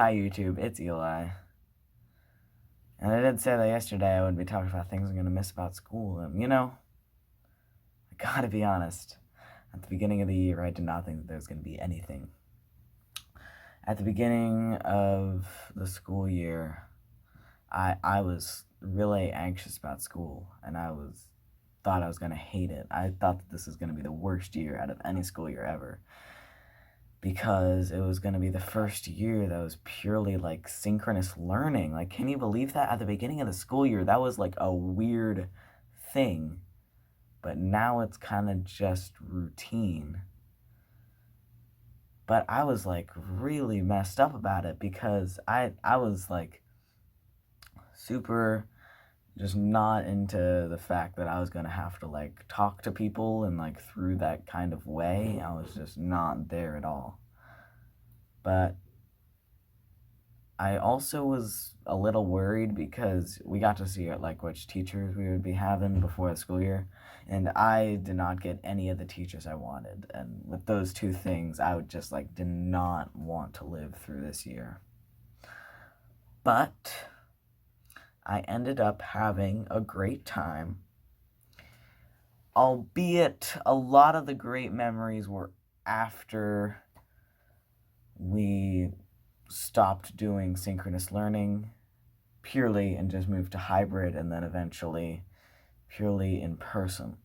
hi YouTube, it's Eli. And I did say that yesterday I would be talking about things I'm going to miss about school, and I gotta be honest. At the beginning of the year, I did not think that there was going to be anything. At the beginning of the school year, I was really anxious about school, and thought I was going to hate it. I thought that this was going to be the worst year out of any school year ever, because it was going to be the first year that was purely like synchronous learning. Like, can you believe that? At the beginning of the school year, that was like a weird thing, but now it's kind of just routine. But I was like really messed up about it because I was like super just not into the fact that I was going to have to like talk to people and like through that kind of way. I was just not there at all. But I also was a little worried because we got to see like which teachers we would be having before the school year, and I did not get any of the teachers I wanted. And with those two things, I would just like did not want to live through this year. But I ended up having a great time, albeit a lot of the great memories were after we stopped doing synchronous learning purely and just moved to hybrid, and then eventually purely in person.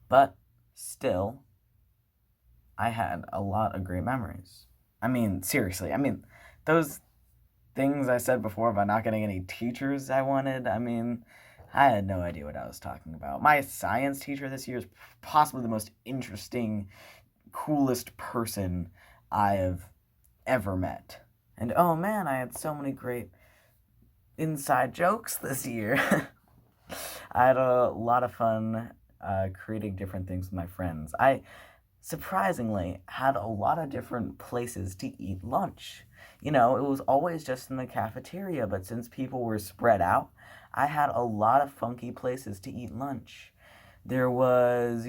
But still, I had a lot of great memories. I mean, seriously, those things I said before about not getting any teachers I wanted, I had no idea what I was talking about. My science teacher this year is possibly the most interesting, coolest person I have ever met. And oh man, I had so many great inside jokes this year. I had a lot of fun creating different things with my friends. I surprisingly had a lot of different places to eat lunch. It was always just in the cafeteria, but since people were spread out, I had a lot of funky places to eat lunch. There was,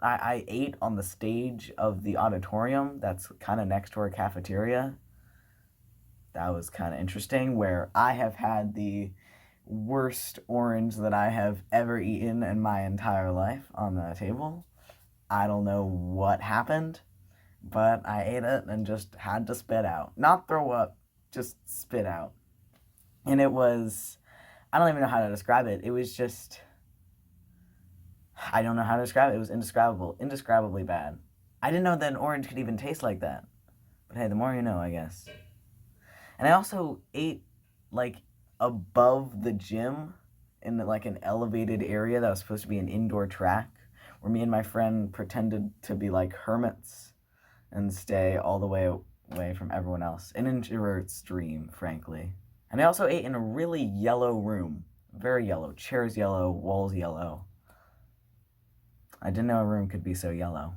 I ate on the stage of the auditorium that's kind of next to our cafeteria. That was kind of interesting, where I have had the worst orange that I have ever eaten in my entire life on the table. I don't know what happened, but I ate it and just had to spit out. Not throw up, just spit out. And it was, I don't even know how to describe it. It was just, I don't know how to describe it. It was indescribable, indescribably bad. I didn't know that an orange could even taste like that. But hey, the more you know, I guess. And I also ate like above the gym in like an elevated area that was supposed to be an indoor track, where me and my friend pretended to be like hermits and stay all the way away from everyone else. An introvert's dream, frankly. And I also ate in a really yellow room. Very yellow. Chairs yellow, walls yellow. I didn't know a room could be so yellow.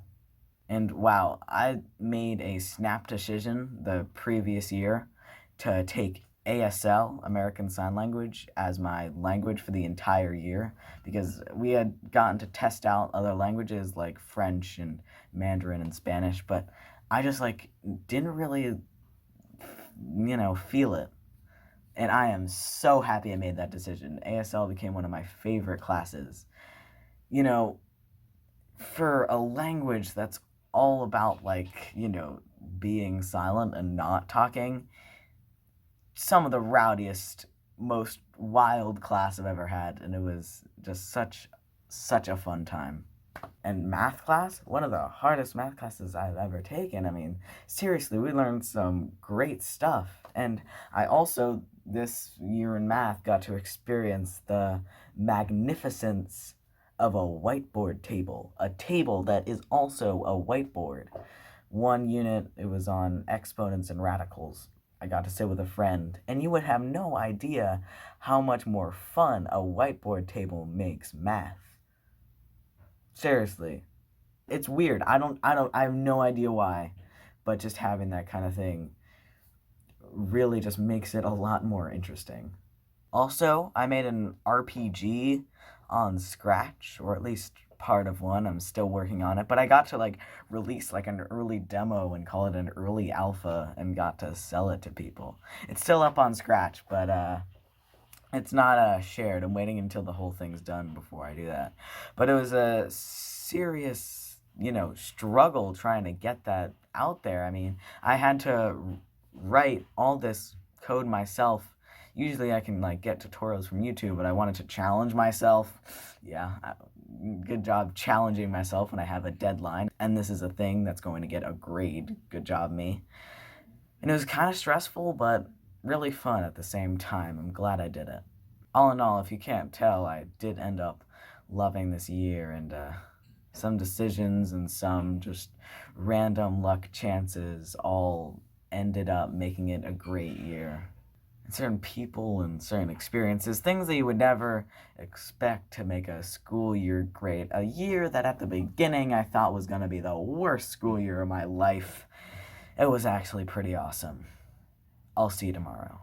And wow, I made a snap decision the previous year to take ASL, American Sign Language, as my language for the entire year, because we had gotten to test out other languages like French and Mandarin and Spanish, but I just like didn't really, feel it. And I am so happy I made that decision. ASL became one of my favorite classes. For a language that's all about like, being silent and not talking, some of the rowdiest, most wild class I've ever had, and it was just such a fun time. And math class, one of the hardest math classes I've ever taken. Seriously, we learned some great stuff. And I also, this year in math, got to experience the magnificence of a whiteboard table. A table that is also a whiteboard. One unit, it was on exponents and radicals. I got to sit with a friend, and you would have no idea how much more fun a whiteboard table makes math. Seriously. It's weird. I have no idea why, but just having that kind of thing really just makes it a lot more interesting. Also, I made an RPG on Scratch, or at least part of one. I'm still working on it, but I got to like release like an early demo and call it an early alpha and got to sell it to people. It's still up on Scratch, but it's not shared. I'm waiting until the whole thing's done before I do that. But it was a serious, struggle trying to get that out there. I mean, I had to write all this code myself. Usually I can like get tutorials from YouTube, but I wanted to challenge myself. Yeah, good job challenging myself when I have a deadline. And this is a thing that's going to get a grade. Good job, me. And it was kind of stressful, but really fun at the same time. I'm glad I did it. All in all, if you can't tell, I did end up loving this year, and some decisions and some just random luck chances all ended up making it a great year. And certain people and certain experiences, things that you would never expect to make a school year great. A year that at the beginning I thought was going to be the worst school year of my life. It was actually pretty awesome. I'll see you tomorrow.